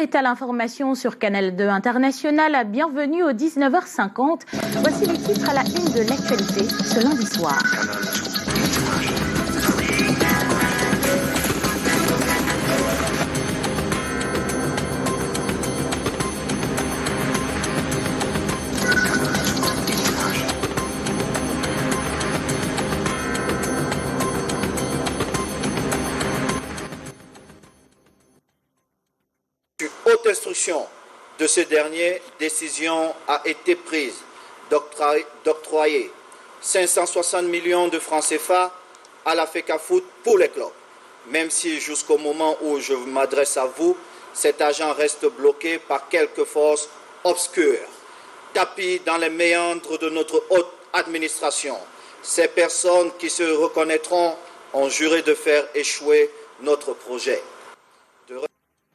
est à l'information sur Canal 2 International. Bienvenue au 19h50. Voici les titres à la une de l'actualité ce lundi soir. Haute instruction de ce dernier, décision a été prise d'octroyer 560 millions de francs CFA à la FECAFOOT pour les clubs. Même si jusqu'au moment où je m'adresse à vous, cet argent reste bloqué par quelques forces obscures. Tapis dans les méandres de notre haute administration, ces personnes qui se reconnaîtront ont juré de faire échouer notre projet.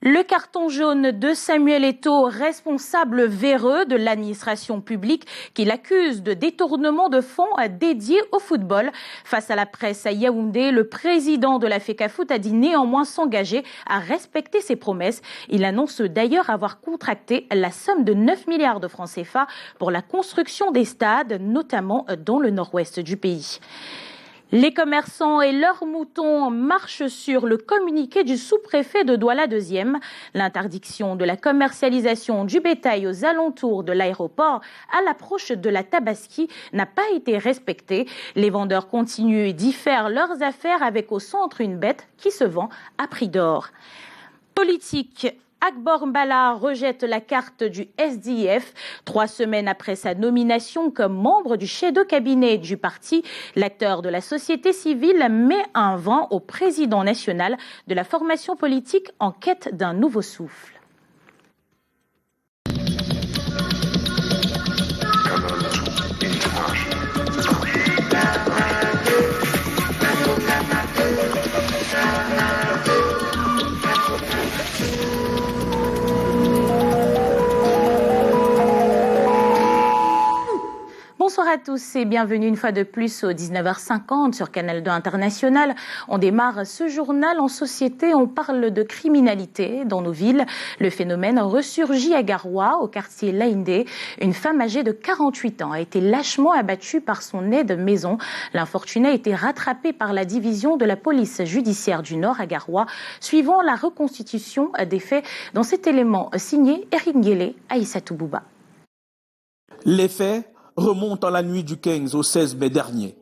Le carton jaune de Samuel Eto'o, responsable véreux de l'administration publique, qui l'accuse de détournement de fonds dédiés au football. Face à la presse à Yaoundé, le président de la FECAFOOT a dit néanmoins s'engager à respecter ses promesses. Il annonce d'ailleurs avoir contracté la somme de 9 milliards de francs CFA pour la construction des stades, notamment dans le nord-ouest du pays. Les commerçants et leurs moutons marchent sur le communiqué du sous-préfet de Douala II. L'interdiction de la commercialisation du bétail aux alentours de l'aéroport à l'approche de la Tabaski n'a pas été respectée. Les vendeurs continuent d'y faire leurs affaires avec au centre une bête qui se vend à prix d'or. Politique. Akbor Mbala rejette la carte du SDF. 3 semaines après sa nomination comme membre du chef de cabinet du parti, l'acteur de la société civile met un vent au président national de la formation politique en quête d'un nouveau souffle. Bonsoir à tous et bienvenue une fois de plus au 19h50 sur Canal 2 International. On démarre ce journal en société, on parle de criminalité dans nos villes. Le phénomène ressurgit à Garoua, au quartier Laïndé. Une femme âgée de 48 ans a été lâchement abattue par son aide-maison. L'infortunée a été rattrapée par la division de la police judiciaire du Nord à Garoua, suivant la reconstitution des faits. Dans cet élément signé Eric Nguélé, Aïssatou Bouba. Les faits remonte à la nuit du 15 au 16 mai dernier.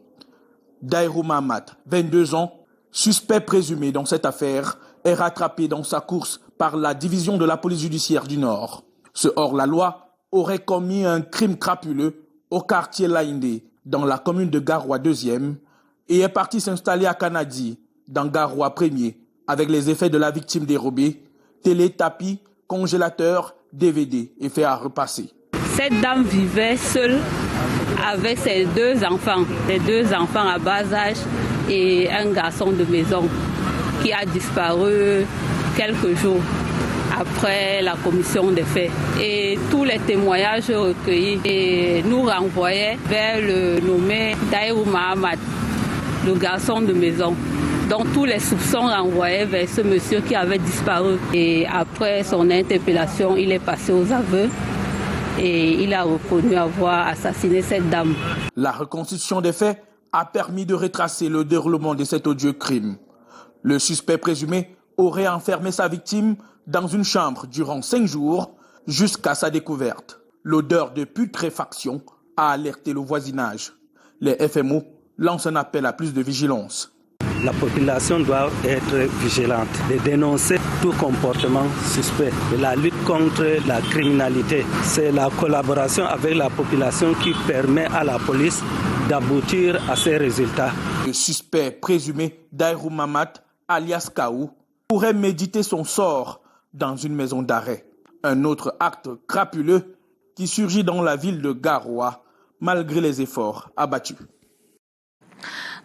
Daïrou Mahamat, 22 ans, suspect présumé dans cette affaire, est rattrapé dans sa course par la division de la police judiciaire du Nord. Ce hors-la-loi aurait commis un crime crapuleux au quartier Laïndé, dans la commune de Garoua 2e, et est parti s'installer à Kanadi, dans Garoua 1er, avec les effets de la victime dérobée, télé, tapis, congélateur, DVD et fait à repasser. Cette dame vivait seule avec ses 2 enfants, à bas âge et un garçon de maison qui a disparu quelques jours après la commission des faits. Et tous les témoignages recueillis nous renvoyaient vers le nommé Daïrou Mahamat, le garçon de maison. Donc tous les soupçons renvoyaient vers ce monsieur qui avait disparu. Et après son interpellation, il est passé aux aveux. Et il a reconnu avoir assassiné cette dame. La reconstitution des faits a permis de retracer le déroulement de cet odieux crime. Le suspect présumé aurait enfermé sa victime dans une chambre durant 5 jours jusqu'à sa découverte. L'odeur de putréfaction a alerté le voisinage. Les FMO lancent un appel à plus de vigilance. La population doit être vigilante, de dénoncer tout comportement suspect. Et la lutte contre la criminalité, c'est la collaboration avec la population qui permet à la police d'aboutir à ces résultats. Le suspect présumé Daïrou Mahamat, alias Kaou, pourrait méditer son sort dans une maison d'arrêt. Un autre acte crapuleux qui surgit dans la ville de Garoua, malgré les efforts abattus.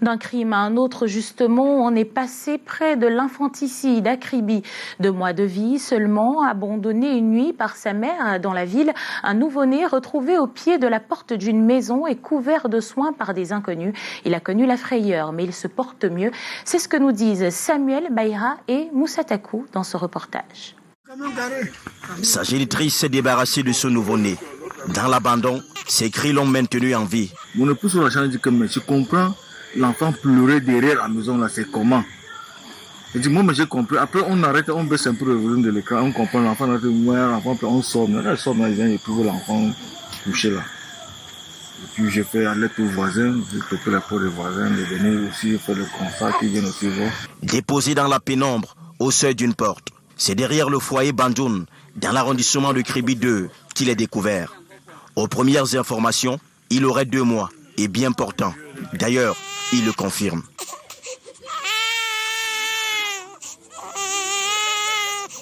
D'un crime à un autre, justement, on est passé près de l'infanticide à Kribi. 2 mois de vie seulement, abandonné une nuit par sa mère dans la ville. Un nouveau-né retrouvé au pied de la porte d'une maison et couvert de soins par des inconnus. Il a connu la frayeur, mais il se porte mieux. C'est ce que nous disent Samuel Bayra et Moussa Takou dans ce reportage. Sa génitrice s'est débarrassée de ce nouveau-né. Dans l'abandon, ses cris l'ont maintenu en vie. Mon épouse sur la chambre dit que mais je comprends, l'enfant pleurait derrière la maison là, c'est comment? Je dis moi mais j'ai compris. Après on arrête, on baisse un peu le volume de l'écran, on comprend l'enfant là, l'enfant on sort, mais là il sort, il vient et trouve l'enfant couché là. Et puis j'ai fait alerte aux voisins, j'ai coupé la porte des voisins, de venir aussi faire le constat qu'ils viennent aussi voir. Déposé dans la pénombre, au seuil d'une porte, c'est derrière le foyer Bandoun, dans l'arrondissement de Kribi 2, qu'il est découvert. Aux premières informations, il aurait 2 mois et bien portant. D'ailleurs, il le confirme.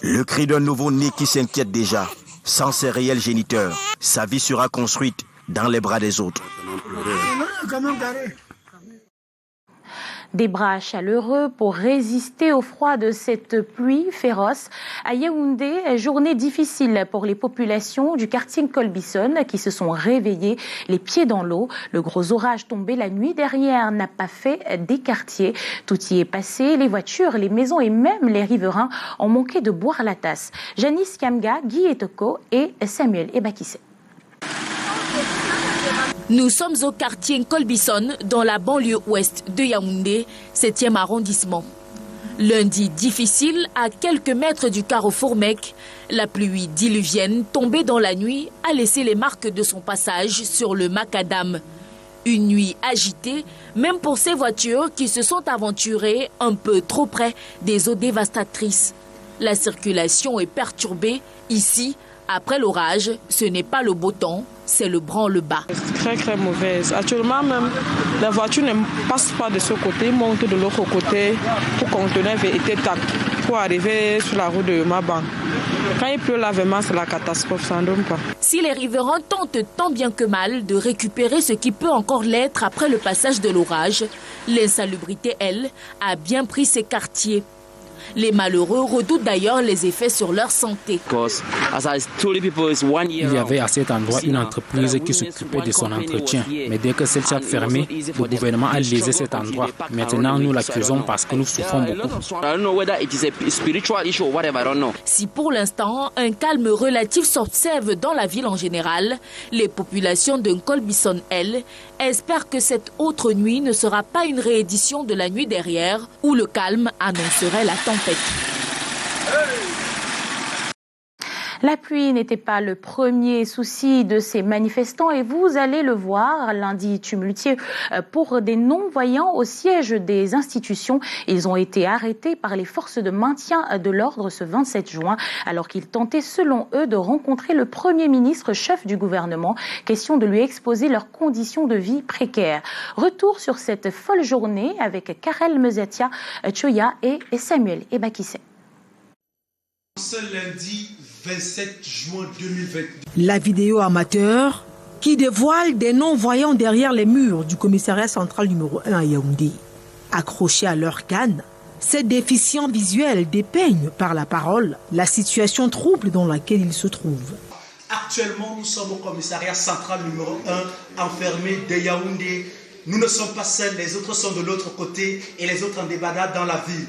Le cri d'un nouveau-né qui s'inquiète déjà. Sans ses réels géniteurs, sa vie sera construite dans les bras des autres. Des bras chaleureux pour résister au froid de cette pluie féroce. À Yaoundé, journée difficile pour les populations du quartier Colbison qui se sont réveillées les pieds dans l'eau. Le gros orage tombé la nuit dernière n'a pas fait des quartiers. Tout y est passé, les voitures, les maisons et même les riverains ont manqué de boire la tasse. Janice Kamga, Guy Etoko et Samuel Ebakissé. Nous sommes au quartier Colbison, dans la banlieue ouest de Yaoundé, 7e arrondissement. Lundi difficile, à quelques mètres du carrefour Mec, la pluie diluvienne tombée dans la nuit a laissé les marques de son passage sur le macadam. Une nuit agitée, même pour ces voitures qui se sont aventurées un peu trop près des eaux dévastatrices. La circulation est perturbée. Ici, après l'orage, ce n'est pas le beau temps, c'est le branle-bas. C'est très mauvaise. Actuellement même, la voiture ne passe pas de ce côté, monte de l'autre côté pour contenir vérité tac, pour arriver sur la route de Maban. Quand il pleut là, vraiment, c'est la catastrophe, ça ne donne pas. Si les riverains tentent tant bien que mal de récupérer ce qui peut encore l'être après le passage de l'orage, l'insalubrité, elle, a bien pris ses quartiers. Les malheureux redoutent d'ailleurs les effets sur leur santé. Il y avait à cet endroit une entreprise qui s'occupait de son entretien. Mais dès que celle-ci a fermé, le gouvernement a lésé cet endroit. Maintenant, nous l'accusons parce que nous souffrons beaucoup. Si pour l'instant, un calme relatif s'observe dans la ville en général, les populations de Colbison, elles, espèrent que cette autre nuit ne sera pas une réédition de la nuit derrière où le calme annoncerait la tempête. La pluie n'était pas le premier souci de ces manifestants et vous allez le voir, lundi tumultueux pour des non-voyants au siège des institutions. Ils ont été arrêtés par les forces de maintien de l'ordre ce 27 juin alors qu'ils tentaient selon eux de rencontrer le Premier ministre chef du gouvernement. Question de lui exposer leurs conditions de vie précaires. Retour sur cette folle journée avec Karel Mezatia, Choya et Samuel Ebakissé. Ce lundi 27 juin 2022. La vidéo amateur qui dévoile des non-voyants derrière les murs du commissariat central numéro 1 à Yaoundé. Accrochés à leur canne, ces déficients visuels dépeignent par la parole la situation trouble dans laquelle ils se trouvent. Actuellement, nous sommes au commissariat central numéro 1, enfermés de Yaoundé. Nous ne sommes pas seuls, les autres sont de l'autre côté et les autres en débandade dans la ville.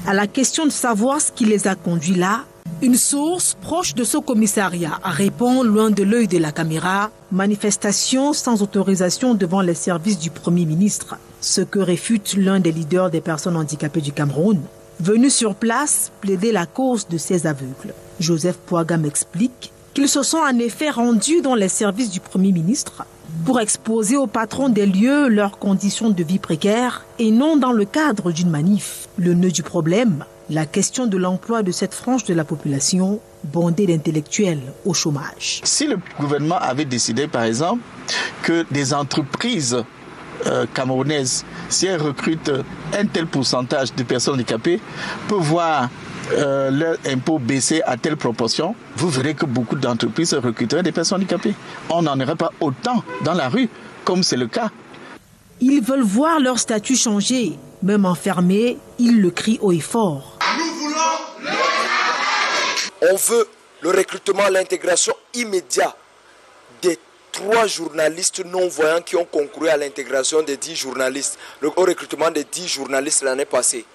À la question de savoir ce qui les a conduits là, une source proche de ce commissariat répond loin de l'œil de la caméra, manifestation sans autorisation devant les services du Premier ministre, ce que réfute l'un des leaders des personnes handicapées du Cameroun, venu sur place plaider la cause de ces aveugles. Joseph Pouagam explique qu'ils se sont en effet rendus dans les services du Premier ministre pour exposer au patron des lieux leurs conditions de vie précaires et non dans le cadre d'une manif. Le nœud du problème, la question de l'emploi de cette frange de la population bondée d'intellectuels au chômage. Si le gouvernement avait décidé, par exemple, que des entreprises camerounaises, si elles recrutent un tel pourcentage de personnes handicapées, peuvent voir leur impôt baisser à telle proportion, vous verrez que beaucoup d'entreprises recruteraient des personnes handicapées. On n'en aurait pas autant dans la rue, comme c'est le cas. Ils veulent voir leur statut changer. Même enfermés, ils le crient haut et fort. Nous voulons On veut le recrutement, l'intégration immédiate des 3 journalistes non-voyants qui ont concouru à l'intégration des 10 journalistes, au recrutement des 10 journalistes l'année passée.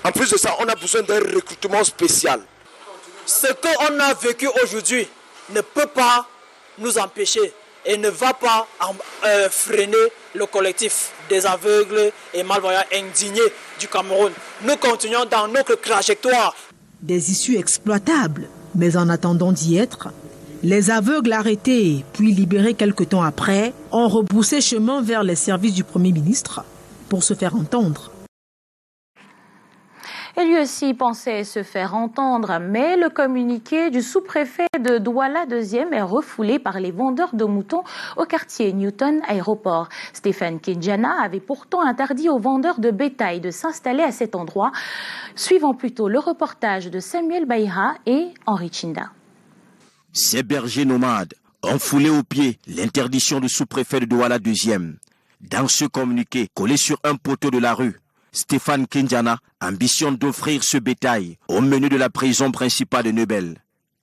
En plus de ça, on a besoin d'un recrutement spécial. Ce qu'on a vécu aujourd'hui ne peut pas nous empêcher et ne va pas freiner le collectif des aveugles et malvoyants indignés du Cameroun. Nous continuons dans notre trajectoire. Des issues exploitables, mais en attendant d'y être, les aveugles arrêtés puis libérés quelque temps après ont rebroussé chemin vers les services du Premier ministre pour se faire entendre. Et lui aussi pensait se faire entendre, mais le communiqué du sous-préfet de Douala 2e est refoulé par les vendeurs de moutons au quartier Newton Aéroport. Stéphane Kinjana avait pourtant interdit aux vendeurs de bétail de s'installer à cet endroit. Suivant plutôt le reportage de Samuel Baïra et Henri Chinda. Ces bergers nomades ont foulé aux pieds l'interdiction du sous-préfet de Douala 2e. Dans ce communiqué collé sur un poteau de la rue, Stéphane Kinjana ambitionne d'offrir ce bétail au menu de la prison principale de Nebel.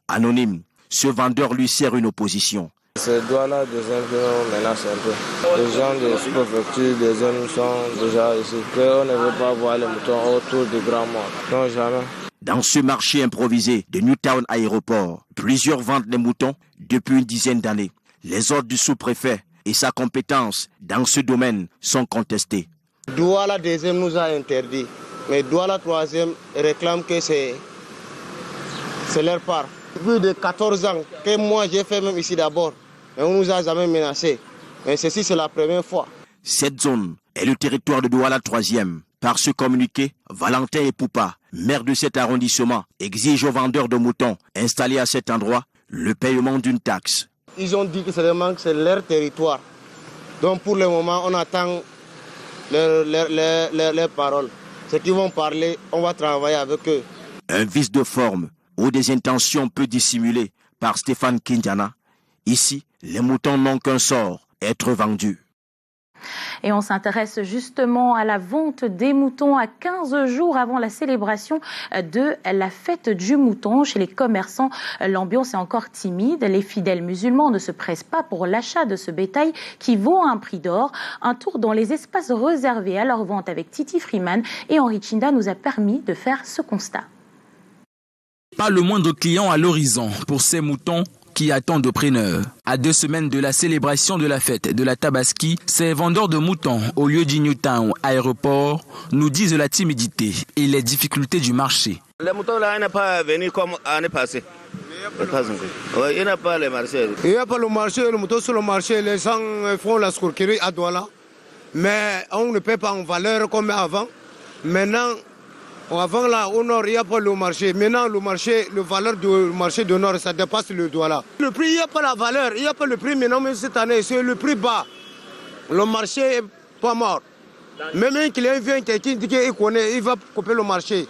Anonyme, ce vendeur lui sert une opposition. C'est Douala 2e qui nous menace un peu. Les gens des sous-préfectures, des jeunes sont déjà ici. On ne veut pas voir les moutons autour du Grand Mort. Non, jamais. Dans ce marché improvisé de Newtown Aéroport, plusieurs vendent les moutons depuis une dizaine d'années. Les ordres du sous-préfet et sa compétence dans ce domaine sont contestés. Douala 2e nous a interdit, mais Douala 3e réclame que c'est leur part. Plus de 14 ans que moi j'ai fait même ici d'abord, mais on nous a jamais menacés. Mais ceci c'est la première fois. Cette zone est le territoire de Douala 3e. Par ce communiqué, Valentin et Poupa, maire de cet arrondissement, exigent aux vendeurs de moutons installés à cet endroit le paiement d'une taxe. Ils ont dit que c'est leur territoire. Donc pour le moment, on attend leurs paroles. Ce qu'ils vont parler, on va travailler avec eux. Un vice de forme ou des intentions peu dissimulées par Stéphane Kinjana. Ici, les moutons n'ont qu'un sort, être vendus. Et on s'intéresse justement à la vente des moutons à 15 jours avant la célébration de la fête du mouton. Chez les commerçants, l'ambiance est encore timide. Les fidèles musulmans ne se pressent pas pour l'achat de ce bétail qui vaut un prix d'or. Un tour dans les espaces réservés à leur vente avec Titi Freeman et Henri Chinda nous a permis de faire ce constat. Pas le moindre client à l'horizon pour ces moutons qui attendent de preneurs. À 2 semaines de la célébration de la fête de la Tabaski, ces vendeurs de moutons au lieu du Newtown Aéroport nous disent la timidité et les difficultés du marché. Les moutons là n'est pas venu comme l'année passée. Il n'y a pas le marché. Il n'y a pas le marché, le mouton sur le marché, les gens font la escroquerie à Douala. Mais on ne paie pas en valeur comme avant. Maintenant, avant là, au nord, il n'y a pas le marché. Maintenant, le valeur du marché du nord, ça dépasse le Douala. Le prix, il n'y a pas la valeur, il n'y a pas le prix maintenant, mais cette année, c'est le prix bas. Le marché n'est pas mort. Même un client vient, quelqu'un dit qu'il connaît, il va couper le marché.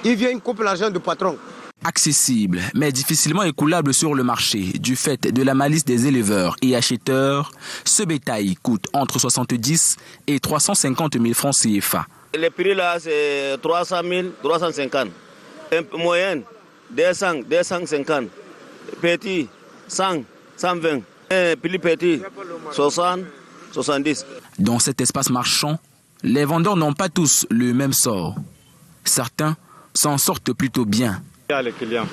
Il vient couper l'argent du patron. Accessible, mais difficilement écoulable sur le marché du fait de la malice des éleveurs et acheteurs, ce bétail coûte entre 70 et 350 000 francs CFA. Le prix là, c'est 300 000, 350. Moyenne, 200, 250. Petit, 100, 120. Plus petit, 60, 70. Dans cet espace marchand, les vendeurs n'ont pas tous le même sort. Certains s'en sortent plutôt bien. Il y a les clients.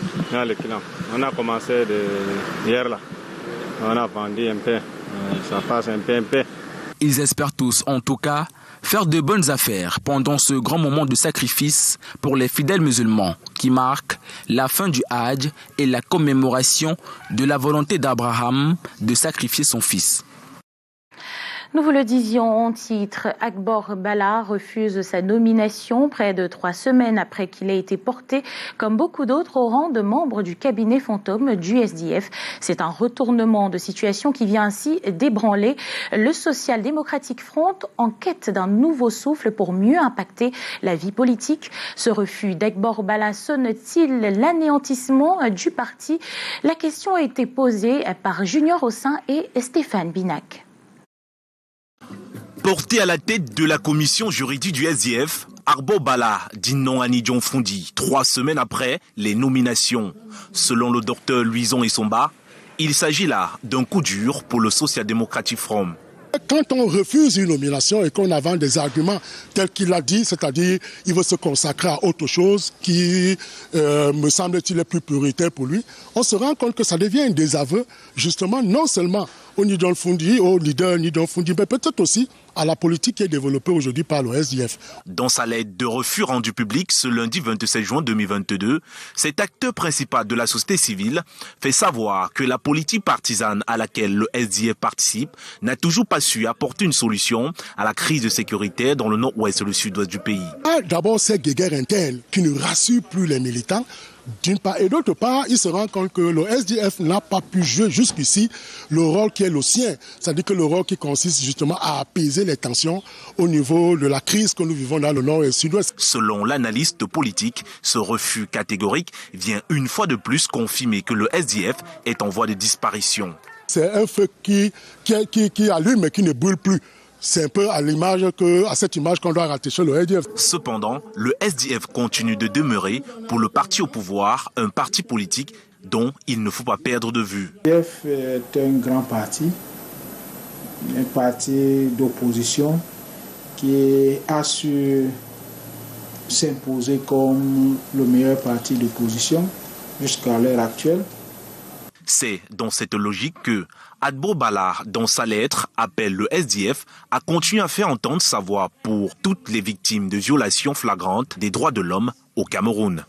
On a commencé hier là. On a vendu un peu. Ça passe un peu. Ils espèrent tous, en tout cas, faire de bonnes affaires pendant ce grand moment de sacrifice pour les fidèles musulmans qui marque la fin du Hajj et la commémoration de la volonté d'Abraham de sacrifier son fils. Nous vous le disions en titre, Agbor Bala refuse sa nomination près de 3 semaines après qu'il ait été porté, comme beaucoup d'autres, au rang de membre du cabinet fantôme du SDF. C'est un retournement de situation qui vient ainsi d'ébranler le Social Democratic Front en quête d'un nouveau souffle pour mieux impacter la vie politique. Ce refus d'Agbor Bala sonne-t-il l'anéantissement du parti? La question a été posée par Junior Ossin et Stéphane Binac. Porté à la tête de la commission juridique du SDF, Agbor Bala dit non à Nidjon Fondi 3 semaines après les nominations. Selon le docteur Louison Essomba, il s'agit là d'un coup dur pour le Social Democratic Front. Quand on refuse une nomination et qu'on avance des arguments tels qu'il l'a dit, c'est-à-dire il veut se consacrer à autre chose qui, me semble-t-il, est plus prioritaire pour lui, on se rend compte que ça devient un désaveu, justement, non seulement au Nidon Fundi, au leader Nidon Fundi, mais peut-être aussi à la politique qui est développée aujourd'hui par le SDF. Dans sa lettre de refus rendue publique ce lundi 27 juin 2022, cet acteur principal de la société civile fait savoir que la politique partisane à laquelle le SDF participe n'a toujours pas su apporter une solution à la crise de sécurité dans le nord-ouest et le sud-ouest du pays. D'abord, ces guerres internes qui ne rassurent plus les militants, d'une part, et d'autre part, il se rend compte que le SDF n'a pas pu jouer jusqu'ici le rôle qui est le sien, c'est-à-dire que le rôle qui consiste justement à apaiser les tensions au niveau de la crise que nous vivons dans le nord et le sud-ouest. Selon l'analyste politique, ce refus catégorique vient une fois de plus confirmer que le SDF est en voie de disparition. C'est un feu qui allume mais qui ne brûle plus. C'est un peu à cette image qu'on doit rattacher le SDF. Cependant, le SDF continue de demeurer, pour le parti au pouvoir, un parti politique dont il ne faut pas perdre de vue. Le SDF est un grand parti, un parti d'opposition qui a su s'imposer comme le meilleur parti d'opposition jusqu'à l'heure actuelle. C'est dans cette logique que Adbo Bala, dans sa lettre, appelle le SDF à continuer à faire entendre sa voix pour toutes les victimes de violations flagrantes des droits de l'homme au Cameroun.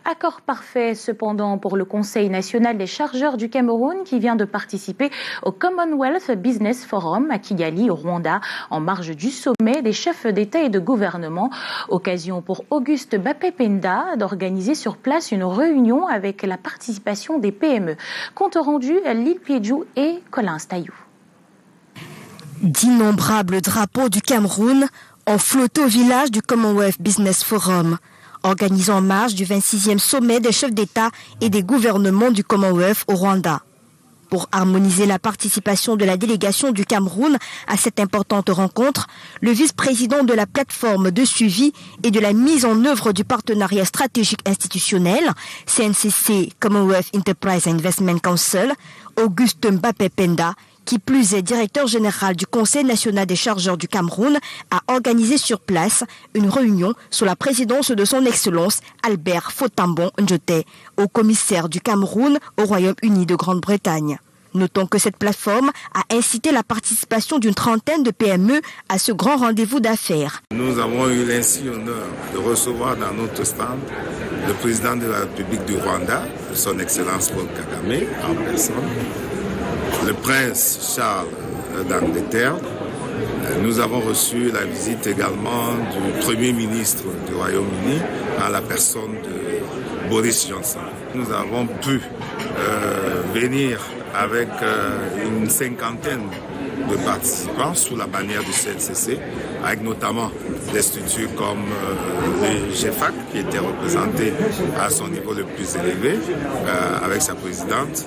Accord parfait cependant pour le Conseil national des chargeurs du Cameroun qui vient de participer au Commonwealth Business Forum à Kigali au Rwanda en marge du sommet des chefs d'État et de gouvernement. Occasion pour Auguste Bapependa d'organiser sur place une réunion avec la participation des PME. Compte rendu Lille Piedjou et Colin Stayou. D'innombrables drapeaux du Cameroun ont flotté au village du Commonwealth Business Forum, organisé en marge du 26e sommet des chefs d'État et des gouvernements du Commonwealth au Rwanda. Pour harmoniser la participation de la délégation du Cameroun à cette importante rencontre, le vice-président de la plateforme de suivi et de la mise en œuvre du partenariat stratégique institutionnel, CNCC Commonwealth Enterprise Investment Council, Auguste Bapependa, qui plus est directeur général du Conseil national des chargeurs du Cameroun, a organisé sur place une réunion sous la présidence de son Excellence Albert Fotambon Njote, haut commissaire du Cameroun au Royaume-Uni de Grande-Bretagne. Notons que cette plateforme a incité la participation d'une trentaine de PME à ce grand rendez-vous d'affaires. Nous avons eu l'insigne honneur de recevoir dans notre stand le président de la République du Rwanda, son Excellence Paul Kagame en personne, le prince Charles d'Angleterre. Nous avons reçu la visite également du Premier ministre du Royaume-Uni à la personne de Boris Johnson. Nous avons pu venir avec une cinquantaine de participants sous la bannière du CNCC, avec notamment des structures comme les GFAC qui étaient représentés à son niveau le plus élevé avec sa présidente.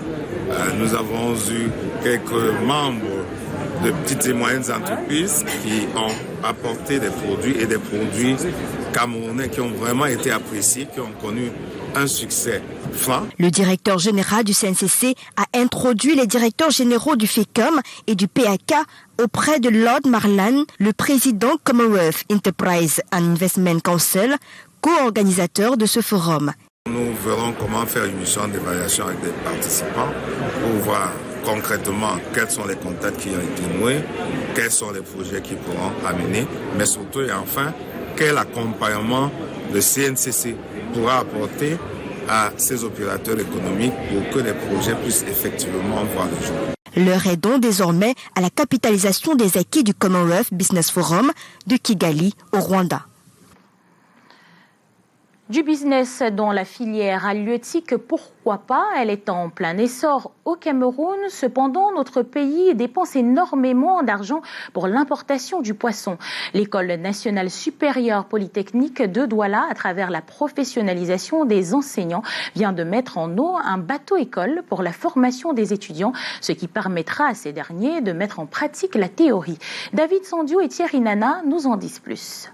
Nous avons eu quelques membres de petites et moyennes entreprises qui ont apporté des produits et des produits camerounais qui ont vraiment été appréciés, qui ont connu un succès franc. Le directeur général du CNCC a introduit les directeurs généraux du FECOM et du PAK auprès de Lord Marlan, le président Commonwealth Enterprise and Investment Council, co-organisateur de ce forum. Nous verrons comment faire une mission d'évaluation avec des participants pour voir concrètement quels sont les contacts qui ont été noués, quels sont les projets qui pourront amener, mais surtout et enfin, quel accompagnement le CNCC pourra apporter à ces opérateurs économiques pour que les projets puissent effectivement voir le jour. L'heure est donc désormais à la capitalisation des acquis du Commonwealth Business Forum de Kigali au Rwanda. Du business dans la filière halieutique, pourquoi pas? Elle est en plein essor au Cameroun. Cependant, notre pays dépense énormément d'argent pour l'importation du poisson. L'École nationale supérieure polytechnique de Douala, à travers la professionnalisation des enseignants, vient de mettre en eau un bateau-école pour la formation des étudiants, ce qui permettra à ces derniers de mettre en pratique la théorie. David Sandiou et Thierry Nana nous en disent plus.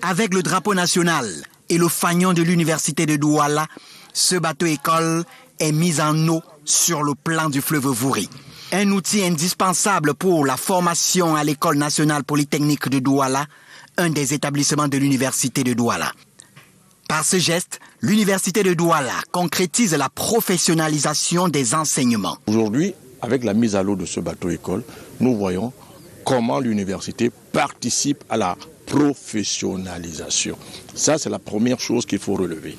Avec le drapeau national et le fanion de l'université de Douala, ce bateau-école est mis en eau sur le plan du fleuve Vouri. Un outil indispensable pour la formation à l'École nationale polytechnique de Douala, un des établissements de l'Université de Douala. Par ce geste, l'Université de Douala concrétise la professionnalisation des enseignements. Aujourd'hui, avec la mise à l'eau de ce bateau-école, nous voyons comment l'université participe à la professionnalisation. Ça, c'est la première chose qu'il faut relever.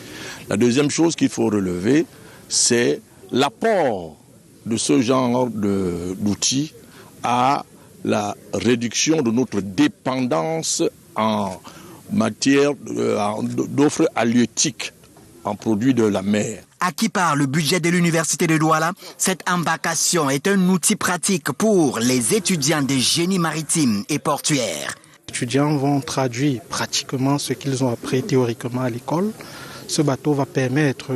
La deuxième chose qu'il faut relever, c'est l'apport de ce genre d'outils à la réduction de notre dépendance en matière d'offres halieutiques en produits de la mer. Acquis par le budget de l'Université de Douala, cette embarcation est un outil pratique pour les étudiants des génies maritimes et portuaires. Les étudiants vont traduire pratiquement ce qu'ils ont appris théoriquement à l'école. Ce bateau va permettre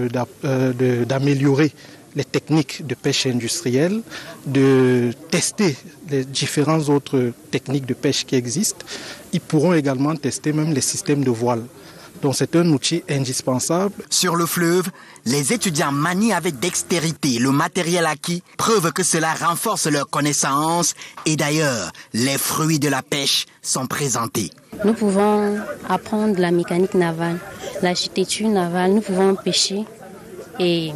d'améliorer les techniques de pêche industrielle, de tester les différentes autres techniques de pêche qui existent. Ils pourront également tester même les systèmes de voile. Donc c'est un outil indispensable. Sur le fleuve, les étudiants manient avec dextérité le matériel acquis, preuve que cela renforce leurs connaissances. Et d'ailleurs, les fruits de la pêche sont présentés. Nous pouvons apprendre la mécanique navale, l'architecture navale, nous pouvons pêcher. Et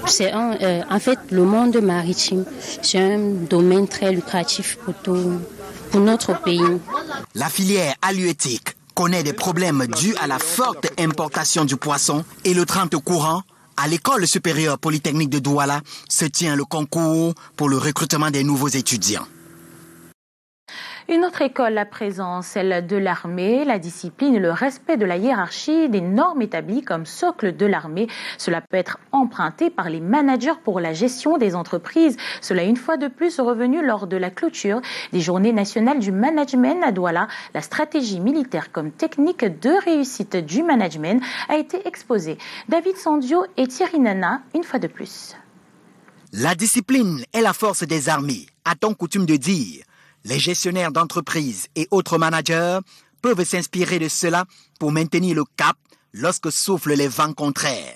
c'est en fait, le monde maritime, c'est un domaine très lucratif pour notre pays. La filière halieutique connaît des problèmes dus à la forte importation du poisson et le 30 courant, à l'École supérieure polytechnique de Douala, se tient le concours pour le recrutement des nouveaux étudiants. Une autre école à présent, celle de l'armée, la discipline, le respect de la hiérarchie, des normes établies comme socle de l'armée. Cela peut être emprunté par les managers pour la gestion des entreprises. Cela une fois de plus revenu lors de la clôture des Journées nationales du management à Douala. La stratégie militaire comme technique de réussite du management a été exposée. David Sandio et Thierry Nana, une fois de plus. La discipline est la force des armées, a-t-on coutume de dire. Les gestionnaires d'entreprises et autres managers peuvent s'inspirer de cela pour maintenir le cap lorsque soufflent les vents contraires.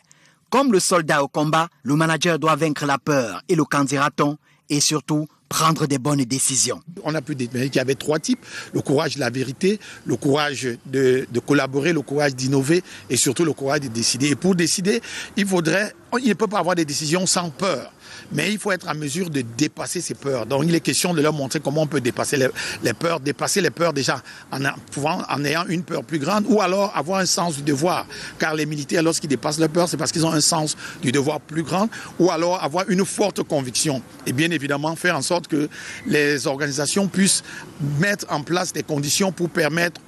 Comme le soldat au combat, le manager doit vaincre la peur et le candidaton et surtout prendre des bonnes décisions. On a pu déterminer qu'il y avait 3 types, le courage de la vérité, le courage de collaborer, le courage d'innover et surtout le courage de décider. Et pour décider, il ne peut pas avoir des décisions sans peur. Mais il faut être en mesure de dépasser ces peurs. Donc il est question de leur montrer comment on peut dépasser les peurs déjà en ayant une peur plus grande ou alors avoir un sens du devoir. Car les militaires, lorsqu'ils dépassent leur peur, c'est parce qu'ils ont un sens du devoir plus grand ou alors avoir une forte conviction. Et bien évidemment faire en sorte que les organisations puissent mettre en place des conditions pour permettre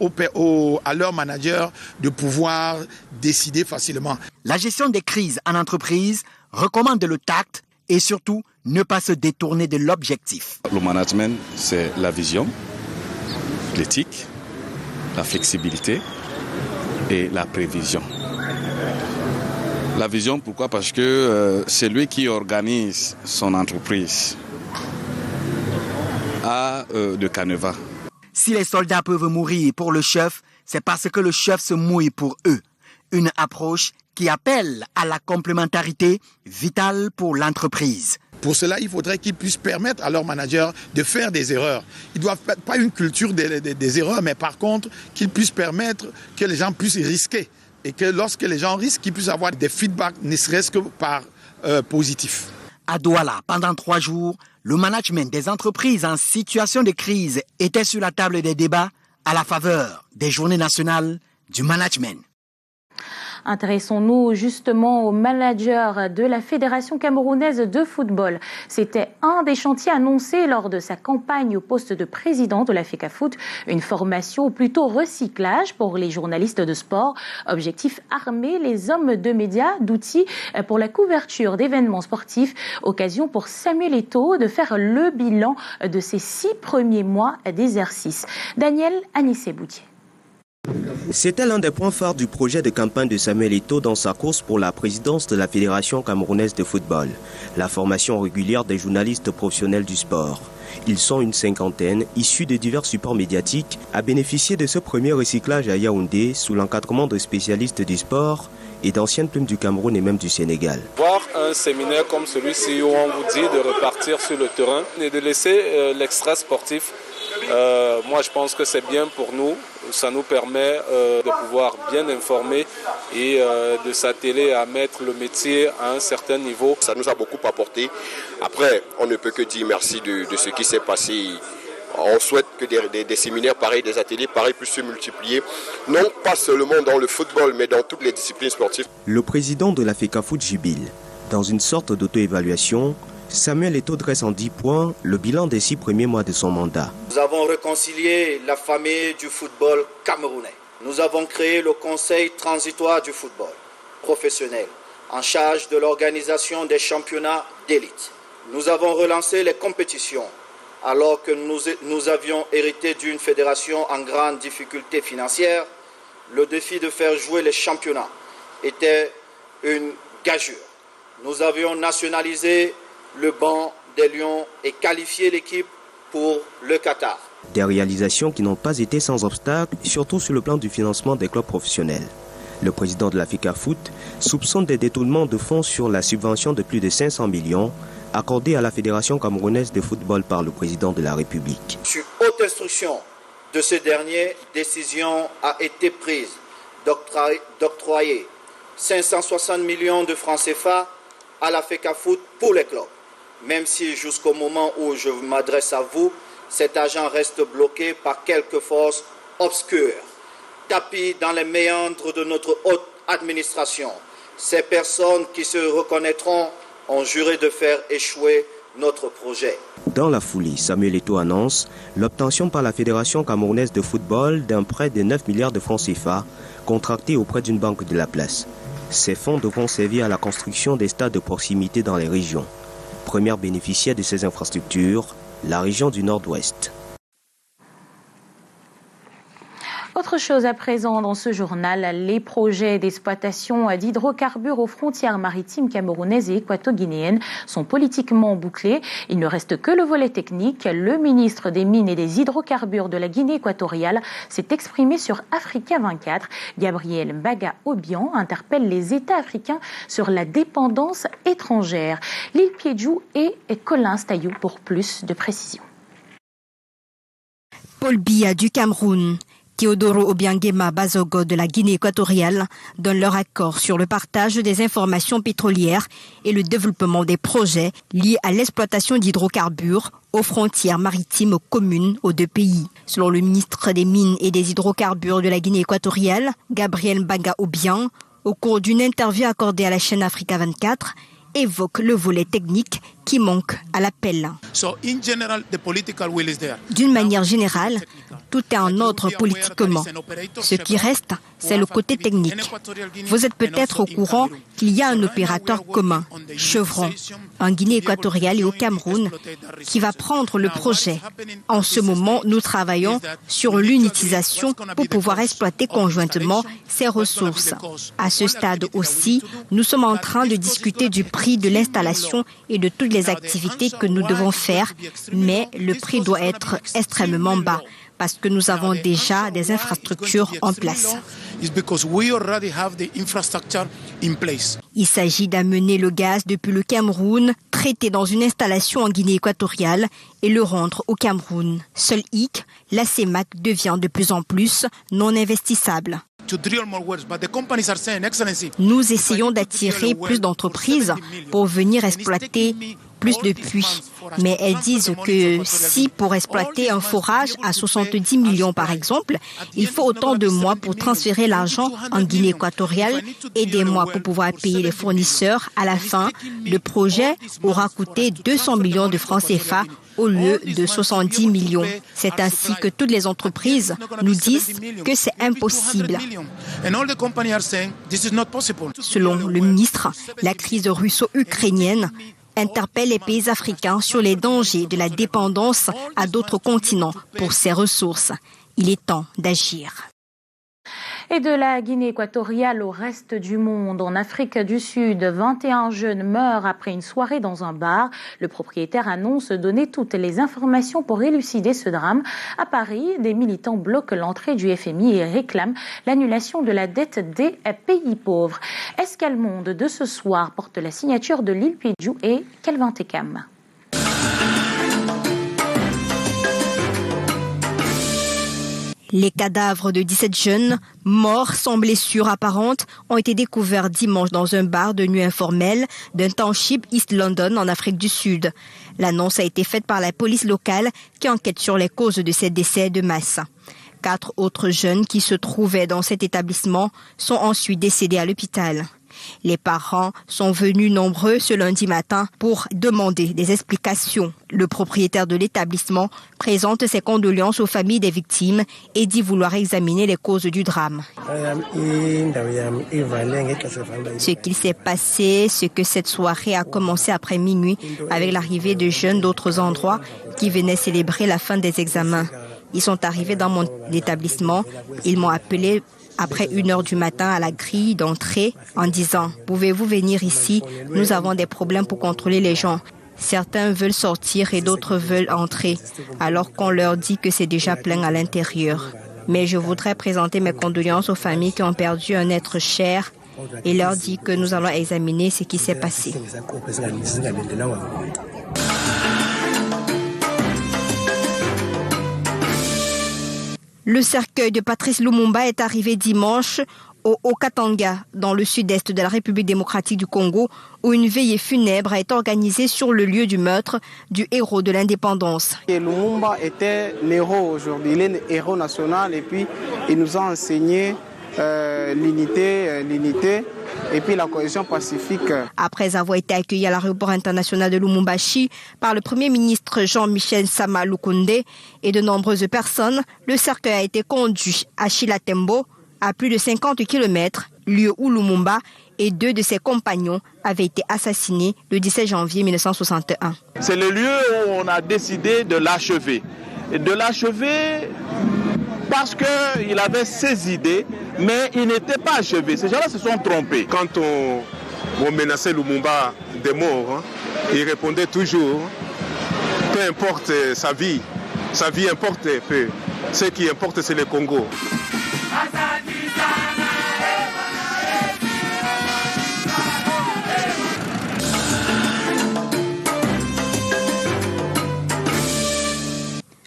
à leurs managers de pouvoir décider facilement. La gestion des crises en entreprise recommande le tact et surtout ne pas se détourner de l'objectif. Le management, c'est la vision, l'éthique, la flexibilité et la prévision. La vision, pourquoi? Parce que c'est lui qui organise son entreprise à de canevas. Si les soldats peuvent mourir pour le chef, c'est parce que le chef se mouille pour eux. Une approche qui appelle à la complémentarité vitale pour l'entreprise. Pour cela, il faudrait qu'ils puissent permettre à leurs managers de faire des erreurs. Ils ne doivent pas une culture des erreurs, mais par contre, qu'ils puissent permettre que les gens puissent risquer. Et que lorsque les gens risquent, qu'ils puissent avoir des feedbacks, ne serait-ce que par positif. À Douala, pendant 3 jours, le management des entreprises en situation de crise était sur la table des débats à la faveur des Journées nationales du management. Intéressons-nous justement au manager de la Fédération camerounaise de football. C'était un des chantiers annoncés lors de sa campagne au poste de président de la FECAFOOT. Une formation ou plutôt recyclage pour les journalistes de sport. Objectif, armer les hommes de médias d'outils pour la couverture d'événements sportifs. Occasion pour Samuel Eto'o de faire le bilan de ses 6 premiers mois d'exercice. Daniel Anissé-Boutier. C'était l'un des points phares du projet de campagne de Samuel Eto'o dans sa course pour la présidence de la Fédération camerounaise de football, la formation régulière des journalistes professionnels du sport. Ils sont une cinquantaine, issus de divers supports médiatiques, à bénéficier de ce premier recyclage à Yaoundé sous l'encadrement de spécialistes du sport et d'anciennes plumes du Cameroun et même du Sénégal. Voir un séminaire comme celui-ci où on vous dit de repartir sur le terrain et de laisser l'extra sportif, moi je pense que c'est bien pour nous. Ça nous permet de pouvoir bien informer et de s'atteler à mettre le métier à un certain niveau. Ça nous a beaucoup apporté. Après, on ne peut que dire merci de ce qui s'est passé. On souhaite que des séminaires pareils, des ateliers pareils puissent se multiplier, non pas seulement dans le football, mais dans toutes les disciplines sportives. Le président de la FECAFOOT jubile. Dans une sorte d'auto-évaluation, Samuel Eto'o dresse en 10 points le bilan des 6 premiers mois de son mandat. Nous avons réconcilié la famille du football camerounais. Nous avons créé le Conseil transitoire du football professionnel, en charge de l'organisation des championnats d'élite. Nous avons relancé les compétitions, alors que nous avions hérité d'une fédération en grande difficulté financière. Le défi de faire jouer les championnats était une gageure. Nous avions nationalisé le banc des Lions et qualifié l'équipe pour le Qatar. Des réalisations qui n'ont pas été sans obstacle, surtout sur le plan du financement des clubs professionnels. Le président de la FECAFOOT soupçonne des détournements de fonds sur la subvention de plus de 500 millions accordée à la Fédération camerounaise de football par le président de la République. Sur haute instruction de ce dernier, décision a été prise d'octroyer 560 millions de francs CFA à la FECAFOOT pour les clubs. Même si jusqu'au moment où je m'adresse à vous, cet argent reste bloqué par quelques forces obscures. Tapis dans les méandres de notre haute administration, ces personnes qui se reconnaîtront ont juré de faire échouer notre projet. Dans la foulée, Samuel Eto'o annonce l'obtention par la Fédération camerounaise de football d'un prêt de 9 milliards de francs CFA contracté auprès d'une banque de la place. Ces fonds devront servir à la construction des stades de proximité dans les régions. Première bénéficiaire de ces infrastructures, la région du Nord-Ouest. Autre chose à présent dans ce journal, les projets d'exploitation d'hydrocarbures aux frontières maritimes camerounaises et équato-guinéennes sont politiquement bouclés. Il ne reste que le volet technique. Le ministre des Mines et des Hydrocarbures de la Guinée équatoriale s'est exprimé sur Africa 24. Gabriel Mbaga-Obiang interpelle les États africains sur la dépendance étrangère. Lil Piedjou et Colin Stayou pour plus de précisions. Paul Biya du Cameroun, Théodoro Obiangema Bazogo de la Guinée équatoriale donnent leur accord sur le partage des informations pétrolières et le développement des projets liés à l'exploitation d'hydrocarbures aux frontières maritimes communes aux deux pays. Selon le ministre des Mines et des Hydrocarbures de la Guinée équatoriale, Gabriel Mbaga-Obiang, au cours d'une interview accordée à la chaîne Africa 24, évoque le volet technique qui manque à l'appel. D'une manière générale, tout est en ordre politiquement. Ce qui reste, c'est le côté technique. Vous êtes peut-être au courant qu'il y a un opérateur commun, Chevron, en Guinée équatoriale et au Cameroun, qui va prendre le projet. En ce moment, nous travaillons sur l'unitisation pour pouvoir exploiter conjointement ces ressources. À ce stade aussi, nous sommes en train de discuter du prix de l'installation et de toutes les activités que nous devons faire, mais le prix doit être extrêmement bas parce que nous avons déjà des infrastructures en place. Il s'agit d'amener le gaz depuis le Cameroun, traité dans une installation en Guinée équatoriale et le rendre au Cameroun. Seul hic, la CEMAC devient de plus en plus non investissable. Nous essayons d'attirer plus d'entreprises pour venir exploiter plus de puits. Mais elles disent que si pour exploiter un forage à 70 millions par exemple, il faut autant de mois pour transférer l'argent en Guinée équatoriale et des mois pour pouvoir payer les fournisseurs, à la fin, le projet aura coûté 200 millions de francs CFA au lieu de 70 millions. C'est ainsi que toutes les entreprises nous disent que c'est impossible. Selon le ministre, la crise russo-ukrainienne interpelle les pays africains sur les dangers de la dépendance à d'autres continents pour ces ressources. Il est temps d'agir. Et de la Guinée équatoriale au reste du monde, en Afrique du Sud, 21 jeunes meurent après une soirée dans un bar. Le propriétaire annonce donner toutes les informations pour élucider ce drame. À Paris, des militants bloquent l'entrée du FMI et réclament l'annulation de la dette des pays pauvres. Escale Monde de ce soir porte la signature de Lil Pidjou et Kelvin Tekam. Les cadavres de 17 jeunes, morts sans blessures apparentes, ont été découverts dimanche dans un bar de nuit informel d'un township East London en Afrique du Sud. L'annonce a été faite par la police locale qui enquête sur les causes de ces décès de masse. 4 autres jeunes qui se trouvaient dans cet établissement sont ensuite décédés à l'hôpital. Les parents sont venus nombreux ce lundi matin pour demander des explications. Le propriétaire de l'établissement présente ses condoléances aux familles des victimes et dit vouloir examiner les causes du drame. Ce qu'il s'est passé, c'est que cette soirée a commencé après minuit avec l'arrivée de jeunes d'autres endroits qui venaient célébrer la fin des examens. Ils sont arrivés dans mon établissement, ils m'ont appelé après 1h du matin à la grille d'entrée en disant « Pouvez-vous venir ici? Nous avons des problèmes pour contrôler les gens. » Certains veulent sortir et d'autres veulent entrer, alors qu'on leur dit que c'est déjà plein à l'intérieur. Mais je voudrais présenter mes condoléances aux familles qui ont perdu un être cher et leur dire que nous allons examiner ce qui s'est passé. Le cercueil de Patrice Lumumba est arrivé dimanche au Haut-Katanga, dans le sud-est de la République démocratique du Congo, où une veillée funèbre a été organisée sur le lieu du meurtre du héros de l'indépendance. Lumumba était l'héros aujourd'hui, il est le héros national et puis il nous a enseigné l'unité et puis la cohésion pacifique. Après avoir été accueilli à l'aéroport international de Lumumbashi par le Premier ministre Jean-Michel Sama Lukonde et de nombreuses personnes, le cercueil a été conduit à Chilatembo, à plus de 50 km, lieu où Lumumba et 2 de ses compagnons avaient été assassinés le 17 janvier 1961. C'est le lieu où on a décidé de l'achever. De l'achever parce qu'il avait ses idées, mais il n'était pas achevé. Ces gens-là se sont trompés. Quand on menaçait Lumumba de mort, il répondait toujours, peu importe sa vie importe peu. Ce qui importe, c'est le Congo.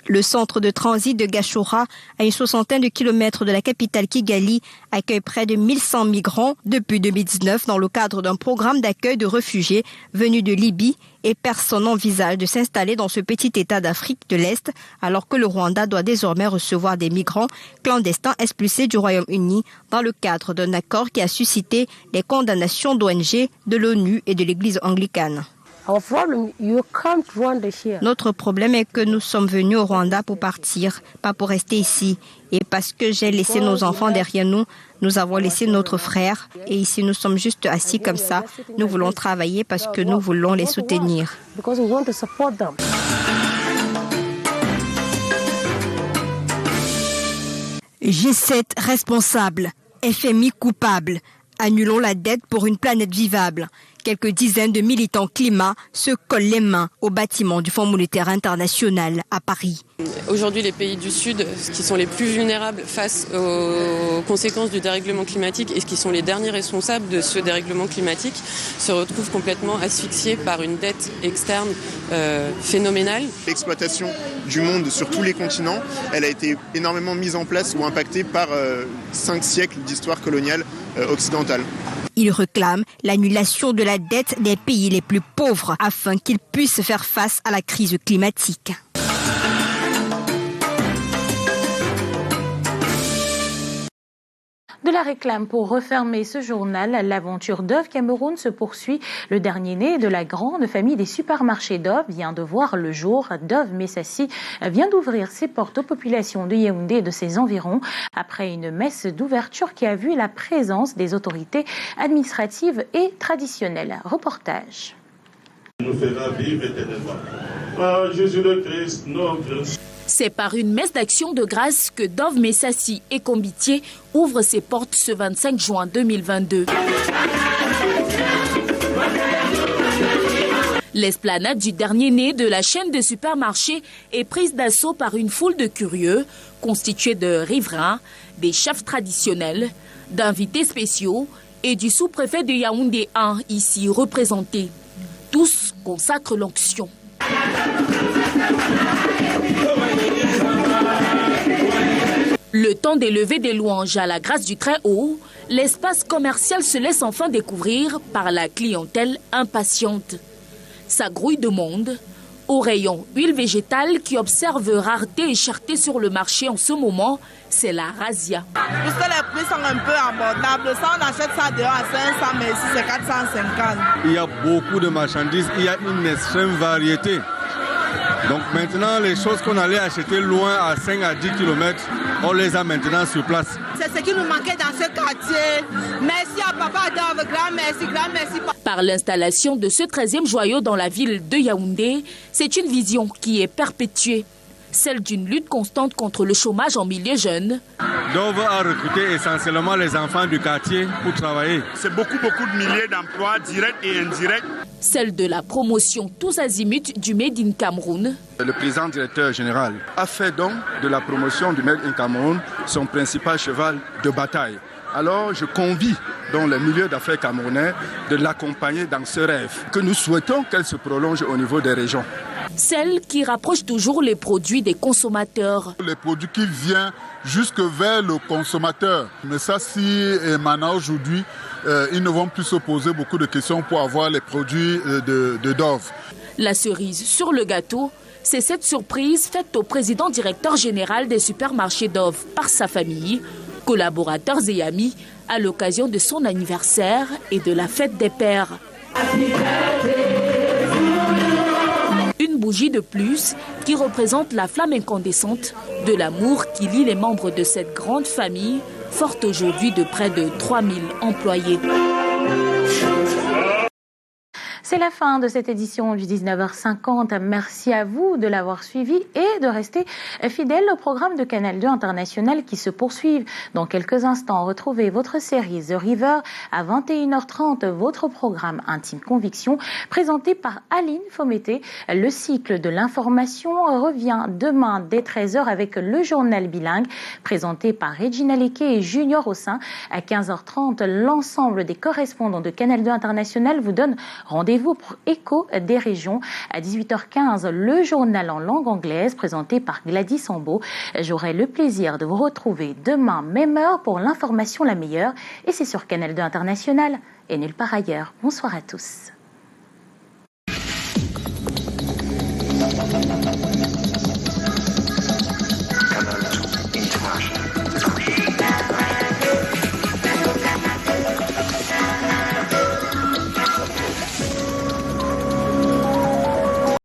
Le centre de transit de Gashora, à une 60aine de kilomètres de la capitale Kigali, accueille près de 1100 migrants depuis 2019 dans le cadre d'un programme d'accueil de réfugiés venus de Libye et personne n'envisage de s'installer dans ce petit État d'Afrique de l'Est alors que le Rwanda doit désormais recevoir des migrants clandestins expulsés du Royaume-Uni dans le cadre d'un accord qui a suscité les condamnations d'ONG, de l'ONU et de l'Église anglicane. Notre problème est que nous sommes venus au Rwanda pour partir, pas pour rester ici. Et parce que j'ai laissé nos enfants derrière nous, nous avons laissé notre frère. Et ici, nous sommes juste assis comme ça. Nous voulons travailler parce que nous voulons les soutenir. G7 responsable, FMI coupable. Annulons la dette pour une planète vivable. Quelques dizaines de militants climat se collent les mains au bâtiment du Fonds monétaire international à Paris. Aujourd'hui, les pays du Sud, qui sont les plus vulnérables face aux conséquences du dérèglement climatique et qui sont les derniers responsables de ce dérèglement climatique, se retrouvent complètement asphyxiés par une dette externe phénoménale. L'exploitation du monde sur tous les continents, elle a été énormément mise en place ou impactée par 5 siècles d'histoire coloniale occidentale. Il réclame l'annulation de la dette des pays les plus pauvres afin qu'ils puissent faire face à la crise climatique. De la réclame pour refermer ce journal, l'aventure Dove Cameroun se poursuit. Le dernier-né de la grande famille des supermarchés Dove vient de voir le jour. Dove Messassi vient d'ouvrir ses portes aux populations de Yaoundé et de ses environs après une messe d'ouverture qui a vu la présence des autorités administratives et traditionnelles. Reportage. Nous fera vivre éternellement. Par Jésus le Christ, notre C'est par une messe d'action de grâce que Dove Messassi et Combitier ouvrent ses portes ce 25 juin 2022. L'esplanade du dernier né de la chaîne de supermarchés est prise d'assaut par une foule de curieux, constituée de riverains, des chefs traditionnels, d'invités spéciaux et du sous-préfet de Yaoundé 1, ici représenté. Tous consacrent l'onction. Le temps d'élever des louanges à la grâce du Très-Haut, l'espace commercial se laisse enfin découvrir par la clientèle impatiente. Ça grouille de monde. Au rayon huile végétale qui observe rareté et cherté sur le marché en ce moment, c'est la razzia. Puisque les prix sont un peu abordables, ça on achète ça dehors à 500, mais ici c'est 450. Il y a beaucoup de marchandises, il y a une extrême variété. Donc maintenant, les choses qu'on allait acheter loin à 5 à 10 km, on les a maintenant sur place. C'est ce qui nous manquait dans ce quartier. Merci à Papa Dove, grand merci. Par l'installation de ce 13e joyau dans la ville de Yaoundé, c'est une vision qui est perpétuée. Celle d'une lutte constante contre le chômage en milieu jeune. Dove a recruté essentiellement les enfants du quartier pour travailler. C'est beaucoup de milliers d'emplois directs et indirects. Celle de la promotion tous azimuts du Made in Cameroun. Le président directeur général a fait donc de la promotion du Made in Cameroun son principal cheval de bataille. Alors je convie dans le milieu d'affaires camerounais de l'accompagner dans ce rêve que nous souhaitons qu'elle se prolonge au niveau des régions. Celle qui rapproche toujours les produits des consommateurs. Les produits qui viennent jusque vers le consommateur. Mais ça, si maintenant aujourd'hui, ils ne vont plus se poser beaucoup de questions pour avoir les produits de Dove. La cerise sur le gâteau, c'est cette surprise faite au président directeur général des supermarchés Dove par sa famille, collaborateurs et amis, à l'occasion de son anniversaire et de la fête des pères. Une bougie de plus qui représente la flamme incandescente de l'amour qui lie les membres de cette grande famille, forte aujourd'hui de près de 3000 employés. C'est la fin de cette édition du 19h50. Merci à vous de l'avoir suivi et de rester fidèle au programme de Canal 2 International qui se poursuivent. Dans quelques instants, retrouvez votre série The River à 21h30, votre programme Intime Conviction présenté par Aline Fomété. Le cycle de l'information revient demain dès 13h avec le journal bilingue présenté par Regina Leke et Junior Ossin. À 15h30, l'ensemble des correspondants de Canal 2 International vous donne rendez-vous pour Écho des régions. À 18h15, le journal en langue anglaise présenté par Gladys Sambo. J'aurai le plaisir de vous retrouver demain, même heure, pour l'information la meilleure. Et c'est sur Canal 2 International et nulle part ailleurs. Bonsoir à tous.